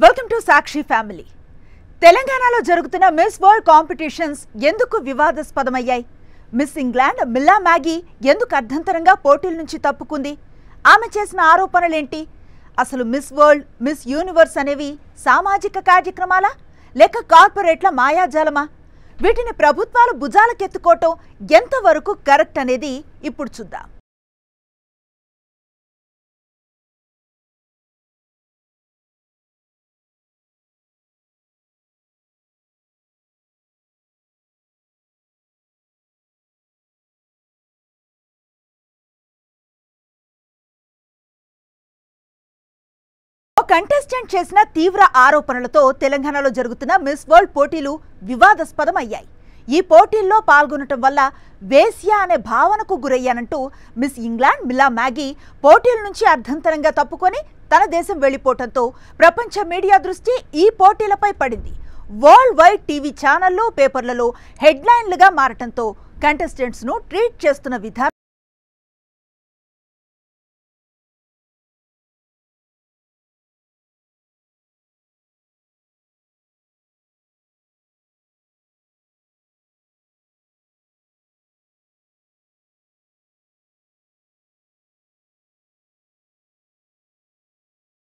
Welcome to Sakshi family. తెలంగాణలో జరుగుతున్న miss world competitions ఎందుకు వివాదాస్పదమయ్యాయి? మిస్ ఇంగ్లాండ్ మిల్లా మ్యాగీ ఎందుకు అర్ధంతరంగా పోటీల నుంచి తప్పుకుంది? ఆమె చేసిన ఆరోపణలేంటి? అసలు మిస్ వరల్డ్, మిస్ యూనివర్స్ అనేవి సామాజిక కార్యక్రమాలా లేక కార్పొరేట్ల మాయాజాలమా? వీటిని ప్రభుత్వాలు భుజాలకెత్తుకోవటం ఎంతవరకు కరెక్ట్ అనేది ఇప్పుడు చూద్దాం. కంటెస్టెంట్ చేసిన తీవ్ర ఆరోపణలతో తెలంగాణలో జరుగుతున్న మిస్ వరల్డ్ పోటీలు వివాదాస్పదమయ్యాయి. ఈ పోటీల్లో పాల్గొనటం వల్ల వేశ్య అనే భావనకు గురయ్యానంటూ మిస్ ఇంగ్లాండ్ మిల్లా మ్యాగీ పోటీల నుంచి అర్ధంతరంగా తప్పుకొని తన దేశం వెళ్లిపోవడంతో ప్రపంచ మీడియా దృష్టి ఈ పోటీలపై పడింది. వరల్డ్ వైడ్ టీవీ ఛానళ్లు, పేపర్లలో హెడ్లైన్లుగా మారటంతో కంటెస్టెంట్స్ ను ట్రీట్ చేస్తున్న విధానం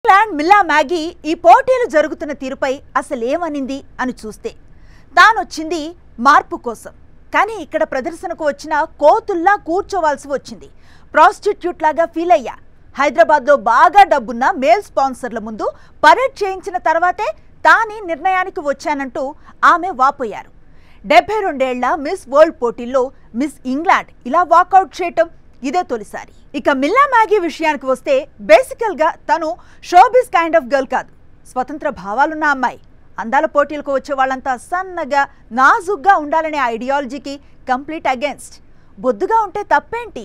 ఇంగ్లాండ్ మిల్లా మ్యాగీ ఈ పోటీలు జరుగుతున్న తీరుపై అసలేమనింది అని చూస్తే, తానొచ్చింది మార్పు కోసం, కానీ ఇక్కడ ప్రదర్శనకు వచ్చిన కోతుల్లా కూర్చోవాల్సి వచ్చింది. ప్రాస్టిట్యూట్ లాగా ఫీల్ అయ్యా. హైదరాబాద్లో బాగా డబ్బున్న మేల్ స్పాన్సర్ల ముందు పరేడ్ చేయించిన తర్వాతే తానీ నిర్ణయానికి వచ్చానంటూ ఆమె వాపోయారు. 72 ఏళ్ల మిస్ వరల్డ్ పోటీల్లో మిస్ ఇంగ్లాండ్ ఇలా వాకౌట్ చేయటం ఇదే తొలిసారి. ఇక మిల్లా మ్యాగీ విషయానికి వస్తే, బేసికల్ గా తను షోబిస్ కైండ్ ఆఫ్ గర్ల్ కాదు, స్వతంత్ర భావాలున్న అమ్మాయి. అందాల పోటీలకు వచ్చే వాళ్ళంతా సన్నగా, నాజుగ్గా ఉండాలనే ఐడియాలజీకి కంప్లీట్ అగేన్స్ట్. బొద్దుగా ఉంటే తప్పేంటి?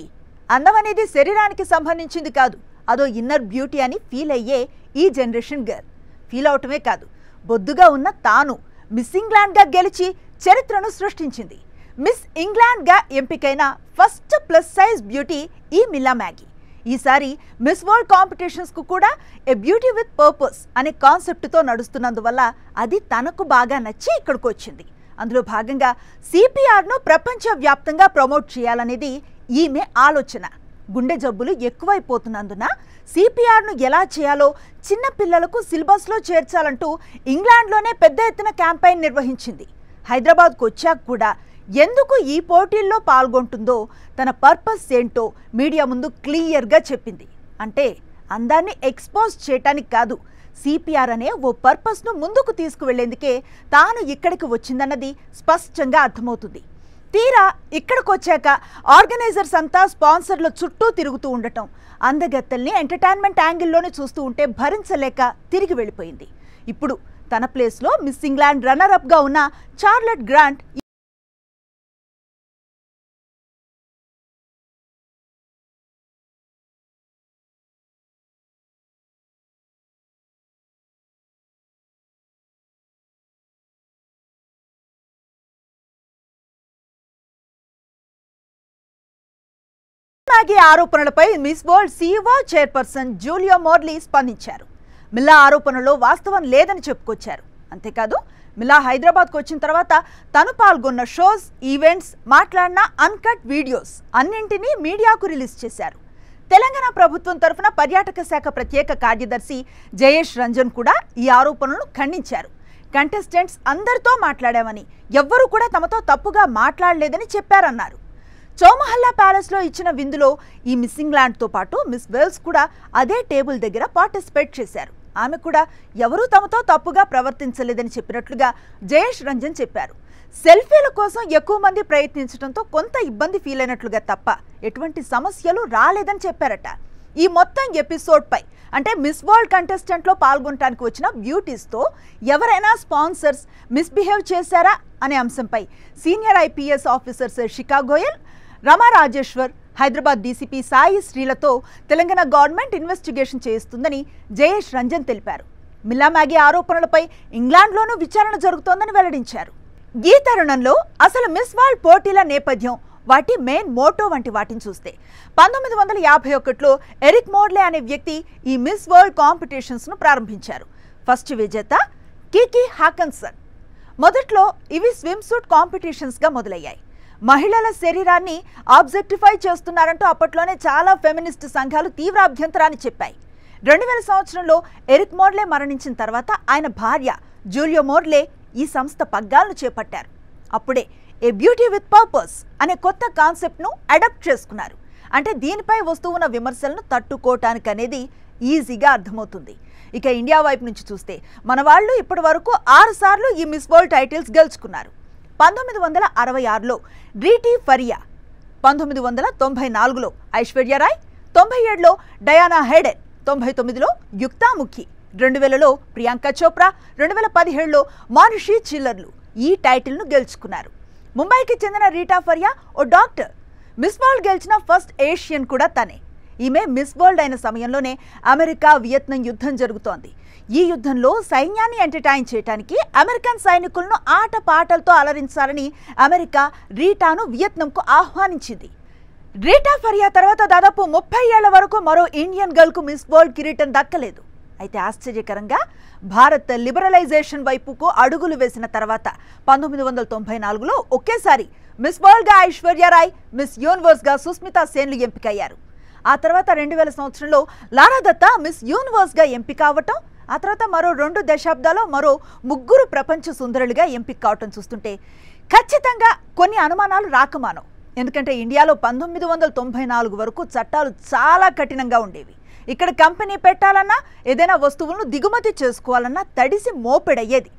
అందం అనేది శరీరానికి సంబంధించింది కాదు, అదో ఇన్నర్ బ్యూటీ అని ఫీల్ అయ్యే ఈ జనరేషన్ గర్ల్. ఫీల్ అవటమే కాదు, బొద్దుగా ఉన్న తాను మిస్ ఇంగ్లాండ్ గా గెలిచి చరిత్రను సృష్టించింది. మిస్ ఇంగ్లాండ్ గా ఎంపికైన ఫస్ట్ ప్లస్ సైజ్ బ్యూటీ ఈ మిల్లా మ్యాగీ. ఈసారి మిస్ వరల్డ్ కాంపిటీషన్స్ కు కూడా ఏ బ్యూటీ విత్ పర్పస్ అనే కాన్సెప్ట్ తో నడుస్తున్నందువల్ల అది తనకు బాగా నచ్చి ఇక్కడికి వచ్చింది. అందులో భాగంగా సిపిఆర్ ను ప్రపంచ వ్యాప్తంగా ప్రమోట్ చేయాలనేది ఈమె ఆలోచన. గుండె జబ్బులు ఎక్కువైపోతున్నందున సిపిఆర్ ను ఎలా చేయాలో చిన్న పిల్లలకు సిలబస్ లో చేర్చాలంటూ ఇంగ్లాండ్లోనే పెద్ద ఎత్తున క్యాంపెయిన్ నిర్వహించింది. హైదరాబాద్కు వచ్చాక కూడా ఎందుకు ఈ పోటీల్లో పాల్గొంటుందో, తన పర్పస్ ఏంటో మీడియా ముందు క్లియర్గా చెప్పింది. అంటే అందాన్ని ఎక్స్పోజ్ చేయటానికి కాదు, సిపిఆర్ అనే ఓ పర్పస్ను ముందుకు తీసుకువెళ్లేందుకే తాను ఇక్కడికి వచ్చిందన్నది స్పష్టంగా అర్థమవుతుంది. తీరా ఇక్కడికి వచ్చాక ఆర్గనైజర్స్ అంతా స్పాన్సర్ల చుట్టూ తిరుగుతూ ఉండటం, అందగత్తల్ని ఎంటర్టైన్మెంట్ యాంగిల్లోనే చూస్తూ ఉంటే భరించలేక తిరిగి వెళ్ళిపోయింది. ఇప్పుడు తన ప్లేస్లో మిస్ ఇంగ్లాండ్ రన్నర్ అప్గా ఉన్న చార్లెట్ గ్రాంట్ మ్యాగీ ఆరోపణలపై miss world CEO chairperson Julia మోర్లీ స్పందించారు. మిల్లా ఆరోపణలో వాస్తవం లేదని చెప్పుకొచ్చారు. అంతేకాదు, మిల్లా హైదరాబాద్కు వచ్చిన తర్వాత తను పాల్గొన్న షోస్, ఈవెంట్స్, మాట్లాడిన అన్కట్ వీడియోస్ అన్నింటినీ మీడియాకు రిలీజ్ చేశారు. తెలంగాణ ప్రభుత్వం తరఫున పర్యాటక శాఖ ప్రత్యేక కార్యదర్శి జయేష్ రంజన్ కూడా ఈ ఆరోపణలను ఖండించారు. కంటెస్టెంట్స్ అందరితో మాట్లాడామని, ఎవ్వరూ కూడా తమతో తప్పుగా మాట్లాడలేదని చెప్పారన్నారు. చౌమహల్లా ప్యాలెస్లో ఇచ్చిన విందులో ఈ మిస్ ఇంగ్లాండ్తో పాటు మిస్ వేల్స్ కూడా అదే టేబుల్ దగ్గర పార్టిసిపేట్ చేశారు. ఆమె కూడా ఎవరూ తమతో తప్పుగా ప్రవర్తించలేదని చెప్పినట్లుగా జయేష్ రంజన్ చెప్పారు. సెల్ఫీల కోసం ఎక్కువ మంది ప్రయత్నించడంతో కొంత ఇబ్బంది ఫీల్ అయినట్లుగా తప్ప ఎటువంటి సమస్యలు రాలేదని చెప్పారట. ఈ మొత్తం ఎపిసోడ్పై, అంటే మిస్ వరల్డ్ కంటెస్టెంట్లో పాల్గొనడానికి వచ్చిన బ్యూటీస్తో ఎవరైనా స్పాన్సర్స్ మిస్బిహేవ్ చేశారా అనే అంశంపై senior IPS officer Shikha Goyal, Rama Rajeshwar, Hyderabad DCP Sai శ్రీలతో తెలంగాణ గవర్నమెంట్ ఇన్వెస్టిగేషన్ చేస్తుందని జయేష్ రంజన్ తెలిపారు. మిల్లా మ్యాగీ ఆరోపణలపై ఇంగ్లాండ్లోనూ విచారణ జరుగుతోందని వెల్లడించారు. ఈ తరుణంలో అసలు మిస్ వరల్డ్ పోటీల నేపథ్యం, వాటి మెయిన్ మోటో వంటి వాటిని చూస్తే, 1951లో ఎరిక్ మోర్లే అనే వ్యక్తి ఈ మిస్ వరల్డ్ కాంపిటీషన్స్ ను ప్రారంభించారు. ఫస్ట్ విజేత కీకీ హాకన్సన్. మొదట్లో ఇవి స్విమ్ సూట్ కాంపిటీషన్స్గా మొదలయ్యాయి. మహిళల శరీరాన్ని ఆబ్జెక్టిఫై చేస్తున్నారంటూ అప్పట్లోనే చాలా ఫెమినిస్ట్ సంఘాలు తీవ్ర అభ్యంతరాన్ని చెప్పాయి. 2000 సంవత్సరంలో ఎరిక్ మోర్లే మరణించిన తర్వాత ఆయన భార్య జూలియో మోర్లే ఈ సంస్థ పగ్గాలను చేపట్టారు. అప్పుడే ఏ బ్యూటీ విత్ పర్పస్ అనే కొత్త కాన్సెప్ట్ను అడాప్ట్ చేసుకున్నారు. అంటే దీనిపై వస్తున్న విమర్శలను తట్టుకోవటానికి అనేది ఈజీగా అర్థమవుతుంది. ఇక ఇండియా వైపు నుంచి చూస్తే మన వాళ్ళు ఇప్పటి వరకు 6 సార్లు ఈ మిస్ వరల్డ్ టైటిల్స్ గెలుచుకున్నారు. 1966లో డ్రీటీ ఫరియా, 1994లో ఐశ్వర్యరాయ్, 97లో డయానా హెడెన్, 99లో యుక్తాముఖి, 2000లో ప్రియాంక చోప్రా, 2017లో మానుషి చిల్లర్లు ఈ టైటిల్ను గెలుచుకున్నారు. ముంబైకి చెందిన రీటా ఫరియా ఓ డాక్టర్. మిస్ వరల్డ్ గెలిచిన ఫస్ట్ ఏషియన్ కూడా తనే. ఈమె మిస్ వరల్డ్ అయిన సమయంలోనే అమెరికా వియత్నాం యుద్ధం జరుగుతోంది. ఈ యుద్ధంలో సైన్యాన్ని ఎంటర్టైన్ చేయడానికి అమెరికన్ సైనికులను ఆటపాటలతో అలరించాలని అమెరికా రీటాను వియత్నాంకు ఆహ్వానించింది. రీటా ఫరియా తర్వాత దాదాపు 30 ఏళ్ల వరకు మరో ఇండియన్ గర్ల్కు మిస్ వరల్డ్ కిరీటం దక్కలేదు. అయితే ఆశ్చర్యకరంగా భారత్ లిబరలైజేషన్ వైపుకు అడుగులు వేసిన తర్వాత 1994లో ఒకేసారి మిస్ వరల్డ్గా ఐశ్వర్యరాయ్, మిస్ యూనివర్స్గా సుస్మితా సేన్లు ఎంపికయ్యారు. ఆ తర్వాత 2000 సంవత్సరంలో లారా దత్తా మిస్ యూనివర్స్గా ఎంపిక అవటం, ఆ తర్వాత మరో 2 దశాబ్దాల్లో మరో 3 ప్రపంచ సుందరులుగా ఎంపిక కావటం చూస్తుంటే ఖచ్చితంగా కొన్ని అనుమానాలు రాకమానవు. ఎందుకంటే ఇండియాలో 1994 వరకు చట్టాలు చాలా కఠినంగా ఉండేవి. ఇక్కడ కంపెనీ పెట్టాలన్నా, ఏదైనా వస్తువులను దిగుమతి చేసుకోవాలన్నా తడిసి మోపెడయ్యేది.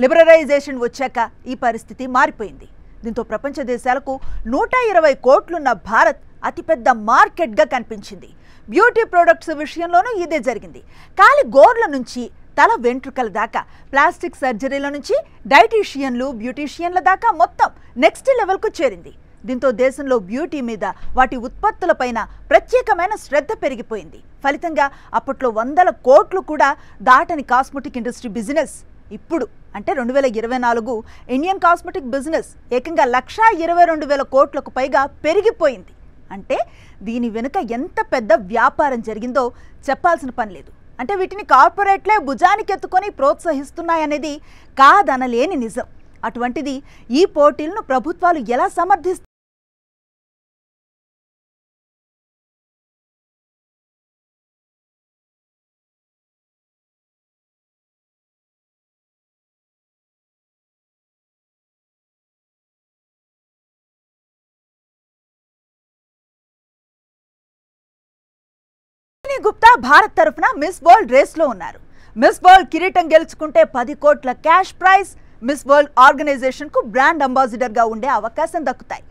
లిబరలైజేషన్ వచ్చాక ఈ పరిస్థితి మారిపోయింది. దీంతో ప్రపంచ దేశాలకు 120 కోట్లున్న భారత్ అతిపెద్ద మార్కెట్గా కనిపించింది. బ్యూటీ ప్రొడక్ట్స్ విషయంలోనూ ఇదే జరిగింది. కాలి గోర్ల నుంచి తల వెంట్రుకల దాకా, ప్లాస్టిక్ సర్జరీల నుంచి డైటీషియన్లు, బ్యూటీషియన్ల దాకా మొత్తం నెక్స్ట్ లెవెల్కు చేరింది. దీంతో దేశంలో బ్యూటీ మీద, వాటి ఉత్పత్తులపైన ప్రత్యేకమైన శ్రద్ధ పెరిగిపోయింది. ఫలితంగా అప్పట్లో 100 కోట్లు కూడా దాటని కాస్మెటిక్ ఇండస్ట్రీ బిజినెస్ ఇప్పుడు అంటే 2024 ఇండియన్ కాస్మెటిక్ బిజినెస్ ఏకంగా 1,22,000 కోట్లకు పైగా పెరిగిపోయింది. అంటే దీని వెనుక ఎంత పెద్ద వ్యాపారం జరిగిందో చెప్పాల్సిన పని లేదు. అంటే వీటిని కార్పొరేట్లే భుజానికి ఎత్తుకొని ప్రోత్సహిస్తున్నాయనేది కాదనలేని నిజం. అటువంటిది ఈ పోటీలను ప్రభుత్వాలు ఎలా సమర్థిస్తాయి? గుప్తా భారత్ తరఫున మిస్ వరల్డ్ రేస్లో ఉన్నారు. మిస్ వరల్డ్ కిరీటం గెలుచుకుంటే 10 కోట్ల క్యాష్ ప్రైజ్, మిస్ వరల్డ్ ఆర్గనైజేషన్కు బ్రాండ్ అంబాసిడర్గా ఉండే అవకాశం దక్కుతాయి.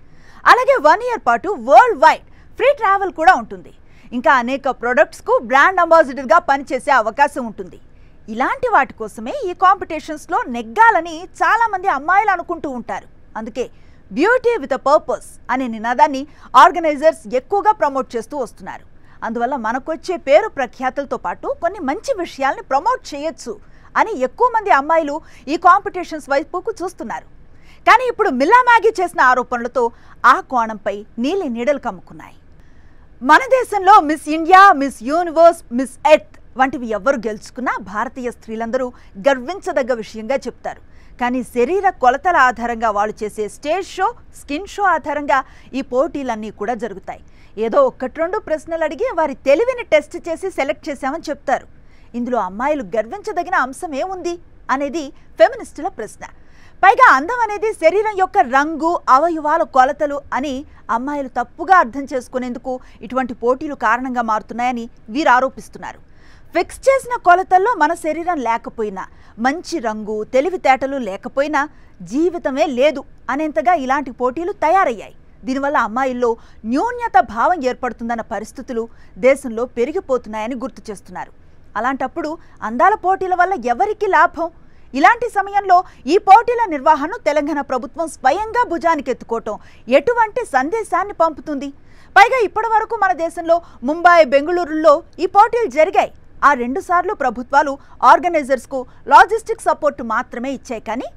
అలాగే 1 ఇయర్ పాటు వరల్డ్ వైడ్ ఫ్రీ ట్రావెల్ కూడా ఉంటుంది. ఇంకా అనేక ప్రొడక్ట్స్కు బ్రాండ్ అంబాసిడర్గా పనిచేసే అవకాశం ఉంటుంది. ఇలాంటి వాటి కోసమే ఈ కాంపిటీషన్స్లో నెగ్గాలని చాలామంది అమ్మాయిలు అనుకుంటూ ఉంటారు. అందుకే బ్యూటీ విత్ అ పర్పస్ అనే నినాదాన్ని ఆర్గనైజర్స్ ఎక్కువగా ప్రమోట్ చేస్తూ వస్తున్నారు. అందువల్ల మనకొచ్చే పేరు ప్రఖ్యాతులతో పాటు కొన్ని మంచి విషయాల్ని ప్రమోట్ చేయొచ్చు అని ఎక్కువ మంది అమ్మాయిలు ఈ కాంపిటీషన్స్ వైపుకు చూస్తున్నారు. కానీ ఇప్పుడు మిల్లా మ్యాగీ చేసిన ఆరోపణలతో ఆ కోణంపై నీలి నీడలు కమ్ముకున్నాయి. మన దేశంలో miss India, miss universe, miss earth వంటివి ఎవ్వరు గెలుచుకున్నా భారతీయ స్త్రీలందరూ గర్వించదగ్గ విషయంగా చెప్తారు. కానీ శరీర కొలతల ఆధారంగా వాళ్ళు చేసే స్టేజ్ షో, స్కిన్ షో ఆధారంగా ఈ పోటీలన్నీ కూడా జరుగుతాయి. ఏదో 1-2 ప్రశ్నలు అడిగి వారి తెలివిని టెస్ట్ చేసి సెలెక్ట్ చేశామని చెప్తారు. ఇందులో అమ్మాయిలు గర్వించదగిన అంశం ఏముంది అనేది ఫెమినిస్టుల ప్రశ్న. పైగా అందం అనేది శరీరం యొక్క రంగు, అవయవాల కొలతలు అని అమ్మాయిలు తప్పుగా అర్థం చేసుకునేందుకు ఇటువంటి పోటీలు కారణంగా మారుతున్నాయని వీరు ఆరోపిస్తున్నారు. ఫిక్స్ చేసిన కొలతల్లో మన శరీరం లేకపోయినా, మంచి రంగు, తెలివితేటలు లేకపోయినా జీవితమే లేదు అనేంతగా ఇలాంటి పోటీలు తయారయ్యాయి. దీనివల్ల అమ్మాయిల్లో న్యూన్యత భావం ఏర్పడుతుందన్న పరిస్థితులు దేశంలో పెరిగిపోతున్నాయని గుర్తు చేస్తున్నారు. అలాంటప్పుడు అందాల పోటీల వల్ల ఎవరికి లాభం? ఇలాంటి సమయంలో ఈ పోటీల నిర్వహణను తెలంగాణ ప్రభుత్వం స్వయంగా భుజానికి ఎత్తుకోవటం ఎటువంటి సందేశాన్ని పంపుతుంది? పైగా ఇప్పటివరకు మన దేశంలో ముంబై, బెంగళూరులో ఈ పోటీలు జరిగాయి. ఆ 2 సార్లు ప్రభుత్వాలు ఆర్గనైజర్స్కు లాజిస్టిక్ సపోర్ట్ మాత్రమే ఇచ్చాయి. కానీ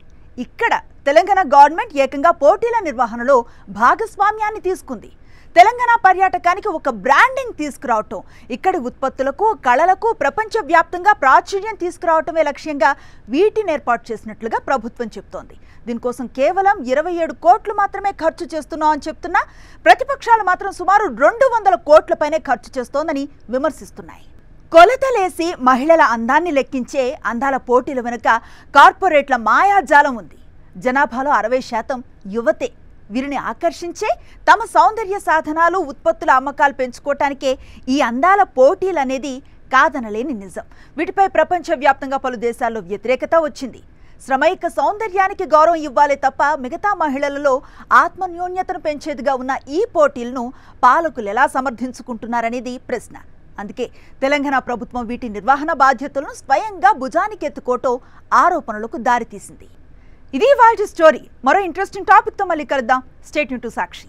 ఇక్కడ తెలంగాణ గవర్నమెంట్ ఏకంగా పోటీల నిర్వహణలో భాగస్వామ్యాన్ని తీసుకుంది. తెలంగాణ పర్యాటకానికి ఒక బ్రాండింగ్ తీసుకురావటం, ఇక్కడి ఉత్పత్తులకు, కళలకు ప్రపంచవ్యాప్తంగా ప్రాచుర్యం తీసుకురావటమే లక్ష్యంగా వీటిని ఏర్పాటు చేసినట్లుగా ప్రభుత్వం చెప్తోంది. దీనికోసం కేవలం 27 కోట్లు మాత్రమే ఖర్చు చేస్తున్నాం అని చెప్తున్నా ప్రతిపక్షాలు మాత్రం సుమారు 200 కోట్ల పైనే ఖర్చు చేస్తోందని విమర్శిస్తున్నాయి. కొలతలేసి మహిళల అందాన్ని లెక్కించే అందాల పోటీల వెనుక కార్పొరేట్ల మాయాజాలం ఉంది. జనాభాలో 60% యువతే. వీరిని ఆకర్షించే తమ సౌందర్య సాధనాలు, ఉత్పత్తుల అమ్మకాలు పెంచుకోవటానికే ఈ అందాల పోటీలు అనేది కాదనలేని నిజం. వీటిపై ప్రపంచవ్యాప్తంగా పలు దేశాల్లో వ్యతిరేకత వచ్చింది. శ్రమైక సౌందర్యానికి గౌరవం ఇవ్వాలే తప్ప మిగతా మహిళలలో ఆత్మన్యోన్యతను పెంచేదిగా ఉన్న ఈ పోటీలను పాలకులు ఎలా సమర్థించుకుంటున్నారనేది ప్రశ్న. అందుకే తెలంగాణ ప్రభుత్వం వీటి నిర్వహణ బాధ్యతలను స్వయంగా భుజానికి ఎత్తుకోవటం ఆరోపణలకు దారితీసింది. ఇది వాల్టి స్టోరీ. మరో ఇంట్రెస్టింగ్ టాపిక్తో మళ్ళీ కలుద్దాం. Stay tune to Sakshi.